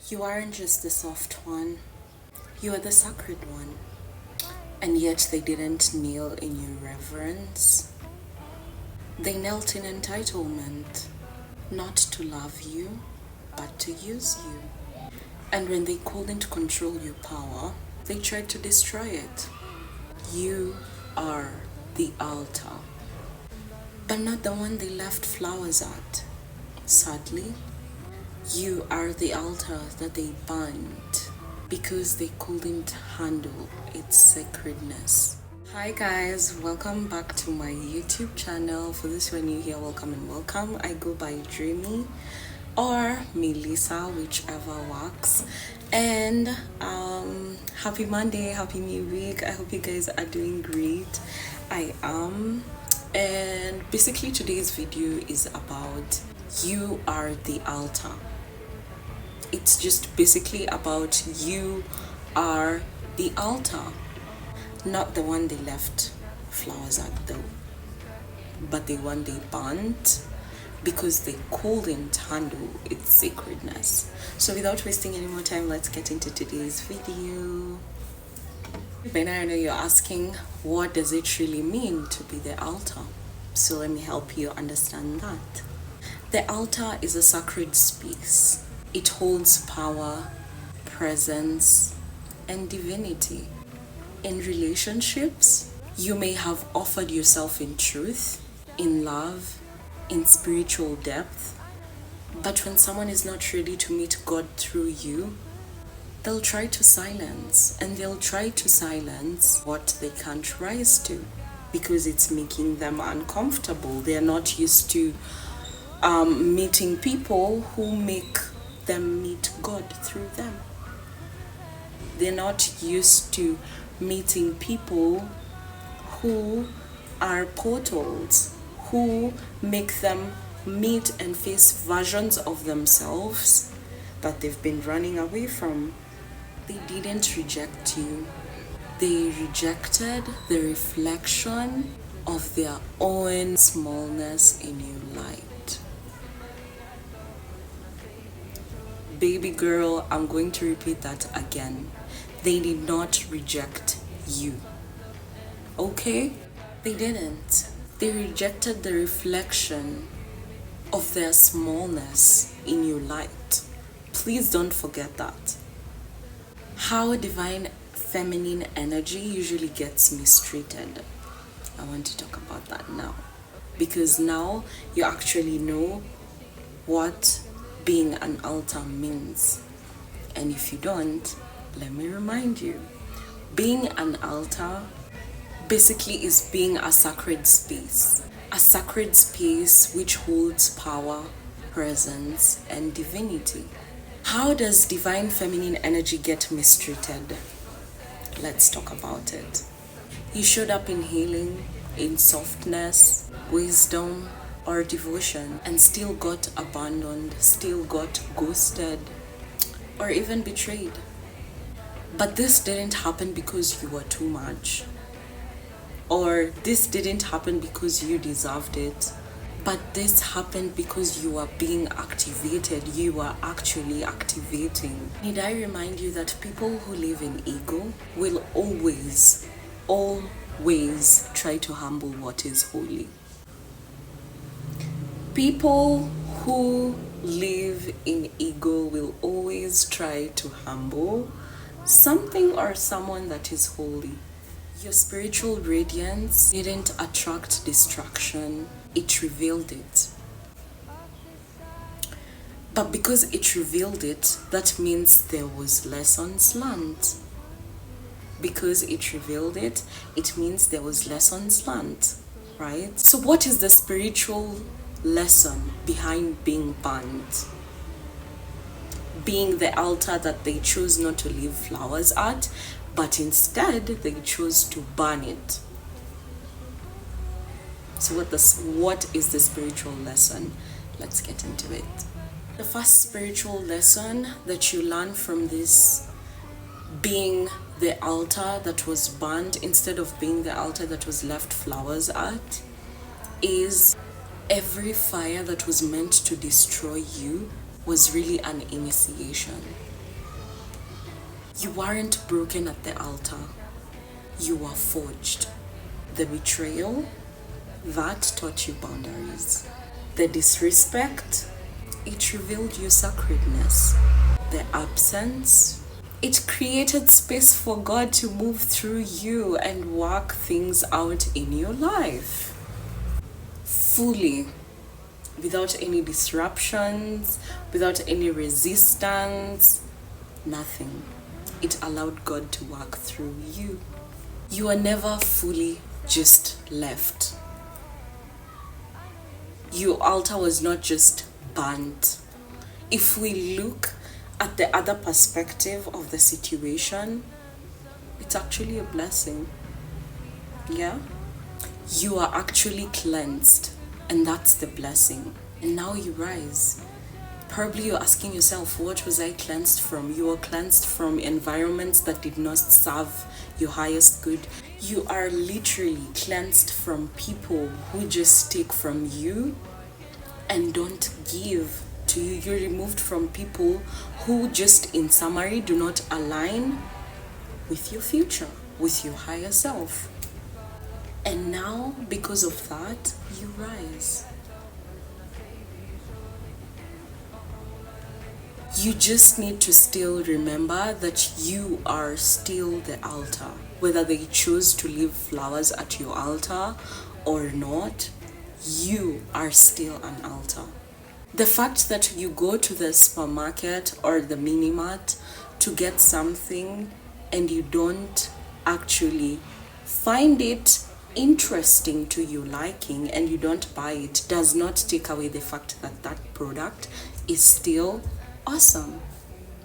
You aren't just the soft one, you are the sacred one. And yet they didn't kneel in your reverence. They knelt in entitlement, not to love you, but to use you. And when they couldn't control your power, they tried to destroy it. You are the altar, but not the one they left flowers at. Sadly, you are the altar that they burned because they couldn't handle its sacredness. Hi guys, welcome back to my YouTube channel. For this one you here, welcome and welcome. I go by Dreamy or Melissa, whichever works. And happy Monday, happy new week. I hope you guys are doing great. I am. And basically today's video is about you are the altar. It's just basically about you are the altar, not the one they left flowers at though, but the one they burnt because they couldn't handle its sacredness. So without wasting any more time, let's get into today's video. By now I know you're asking, what does it really mean to be the altar? So let me help you understand that. The altar is a sacred space. It holds power, presence, and divinity. In relationships, you may have offered yourself in truth, in love, in spiritual depth, but when someone is not ready to meet God through you, they'll try to silence, and they'll try to silence what they can't rise to because it's making them uncomfortable. They're not used to meeting people who make them meet God through them. They're not used to meeting people who are portals, who make them meet and face versions of themselves that they've been running away from. They didn't reject you. They rejected the reflection of their own smallness in your light. Baby girl, I'm going to repeat that again. They did not reject you. Okay? They didn't. They rejected the reflection of their smallness in your light. Please don't forget that. How divine feminine energy usually gets mistreated. I want to talk about that now. Because now you actually know what being an altar means. And if you don't, let me remind you. Being an altar basically is being a sacred space. A sacred space which holds power, presence, and divinity. How does divine feminine energy get mistreated? Let's talk about it. You showed up in healing, in softness, wisdom, or devotion and still got abandoned, still got ghosted, or even betrayed. But this didn't happen because you were too much, or this didn't happen because you deserved it, but this happened because you are being activated. You are actually activating. Need I remind you that people who live in ego will always try to humble what is holy. People who live in ego will always try to humble something or someone that is holy. Your spiritual radiance didn't attract distraction, it revealed it. But because it revealed it, that means there was lessons learned. Because it revealed it, it means there was lessons learned, right? So what is the spiritual lesson behind being burned? Being the altar that they chose not to leave flowers at, but instead they chose to burn it. So what is the spiritual lesson? Let's get into it. The first spiritual lesson that you learn from this being the altar that was burned instead of being the altar that was left flowers at is every fire that was meant to destroy you was really an initiation. You weren't broken at the altar. You were forged. The betrayal, that taught you boundaries. The disrespect, it revealed your sacredness. The absence, it created space for God to move through you and work things out in your life. Fully, without any disruptions, without any resistance, nothing. It allowed God to work through you. You are never fully just left. Your altar was not just burnt. If we look at the other perspective of the situation, it's actually a blessing. Yeah? You are actually cleansed, and that's the blessing. And now you rise. Probably you're asking yourself, what was I cleansed from? You were cleansed from environments that did not serve your highest good. You are literally cleansed from people who just take from you and don't give to you. You're removed from people who just, in summary, do not align with your future, with your higher self. And now, because of that, you rise. You just need to still remember that you are still the altar. Whether they choose to leave flowers at your altar or not, you are still an altar. The fact that you go to the supermarket or the mini mart to get something and you don't actually find it interesting to your liking and you don't buy it does not take away the fact that that product is still awesome.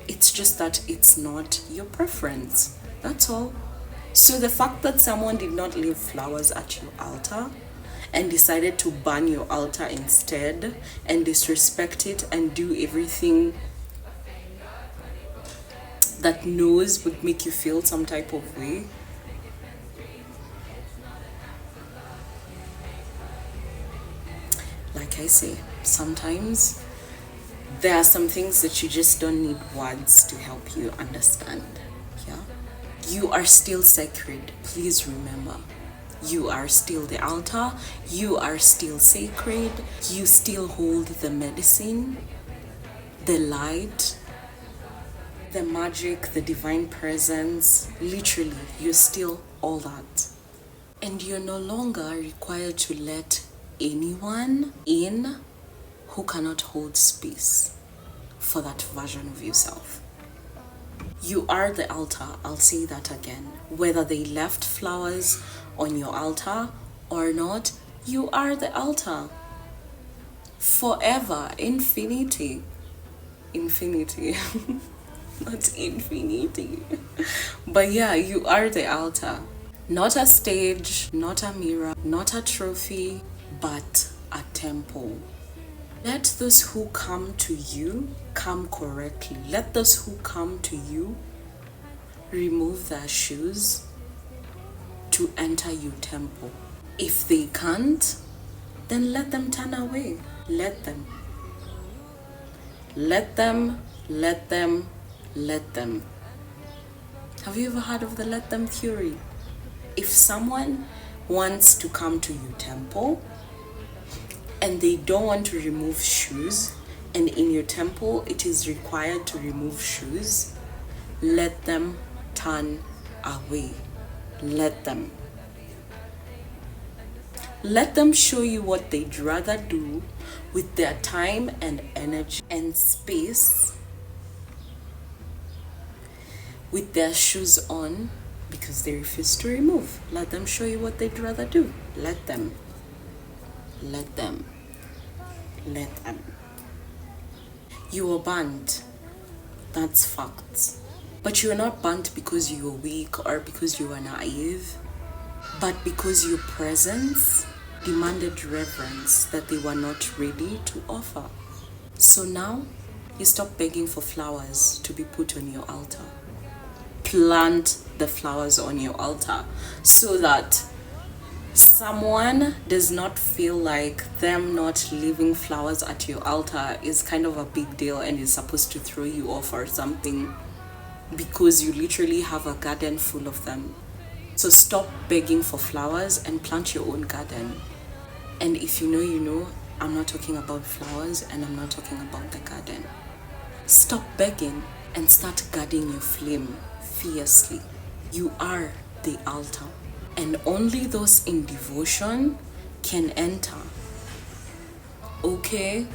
It's just that it's not your preference. That's all. So the fact that someone did not leave flowers at your altar and decided to burn your altar instead and disrespect it and do everything that knows would make you feel some type of way, like I say, sometimes there are some things that you just don't need words to help you understand. Yeah? You are still sacred. Please remember. You are still the altar. You are still sacred. You still hold the medicine, the light, the magic, the divine presence. Literally, you're still all that. And you're no longer required to let anyone in who cannot hold space for that version of yourself. You are the altar. I'll say that again. Whether they left flowers on your altar or not, you are the altar. Forever. Infinity. Infinity. Not infinity. But yeah, you are the altar. Not a stage, not a mirror, not a trophy, but a temple. Let those who come to you come correctly. Let those who come to you remove their shoes to enter your temple. If they can't, then let them turn away. Let them. Let them, let them, let them. Have you ever heard of the let them theory? If someone wants to come to your temple and they don't want to remove shoes, and in your temple it is required to remove shoes, let them turn away. Let them. Let them show you what they'd rather do with their time and energy and space with their shoes on because they refuse to remove. Let them show you what they'd rather do. Let them. Let them. Let them. You were burnt. That's facts. But you were not burnt because you were weak or because you were naive, but because your presence demanded reverence that they were not ready to offer. So now, you stop begging for flowers to be put on your altar. Plant the flowers on your altar so that someone does not feel like them not leaving flowers at your altar is kind of a big deal and is supposed to throw you off or something. because you literally have a garden full of them. So stop begging for flowers and plant your own garden. And if you know, you know, I'm not talking about flowers and I'm not talking about the garden. Stop begging and start guarding your flame fiercely. You are the altar, and only those in devotion can enter. Okay?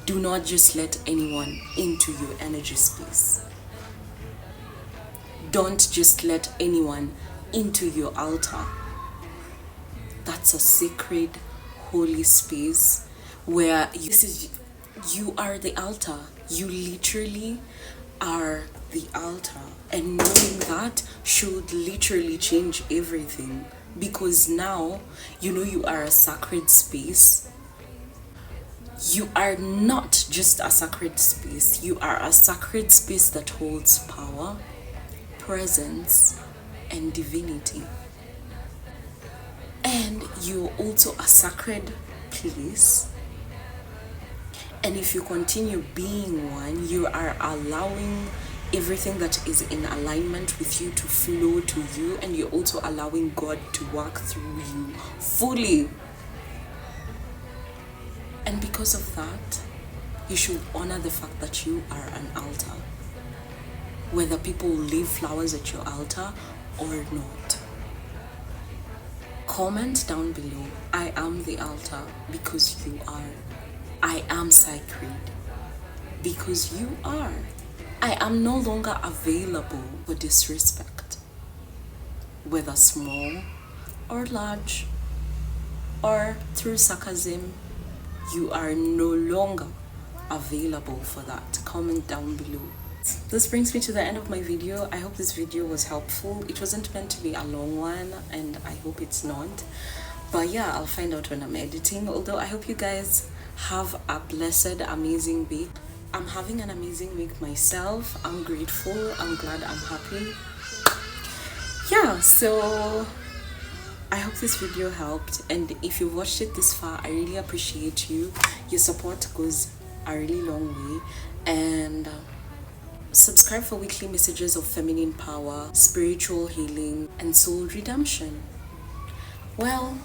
Do not just let anyone into your energy space. Don't just let anyone into your altar. That's a sacred, holy space where you are the altar. You literally are the altar. And knowing that should literally change everything, because now you know you are a sacred space. You are not just a sacred space, you are a sacred space that holds power, presence, and divinity. And you're also a sacred place. And if you continue being one, you are allowing everything that is in alignment with you to flow to you, and you're also allowing God to work through you fully. And because of that, you should honor the fact that you are an altar, whether people leave flowers at your altar or not. Comment down below, I am the altar, because you are. I am sacred, because you are. I am no longer available for disrespect, whether small or large, or through sarcasm. You are no longer available for that. Comment down below. This brings me to the end of my video. I hope this video was helpful. It wasn't meant to be a long one, and I hope it's not. But yeah, I'll find out when I'm editing. Although I hope you guys have a blessed, amazing week. I'm having an amazing week myself. I'm grateful. I'm glad. I'm happy. Yeah, so I hope this video helped, and if you've watched it this far, I really appreciate you. Your support goes a really long way. And subscribe for weekly messages of feminine power, spiritual healing, and soul redemption. Well,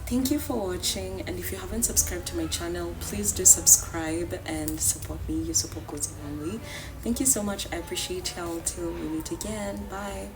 thank you for watching, and if you haven't subscribed to my channel, please do subscribe and support me. Your support goes a long way. Thank you so much. I appreciate y'all. Till we meet again. Bye.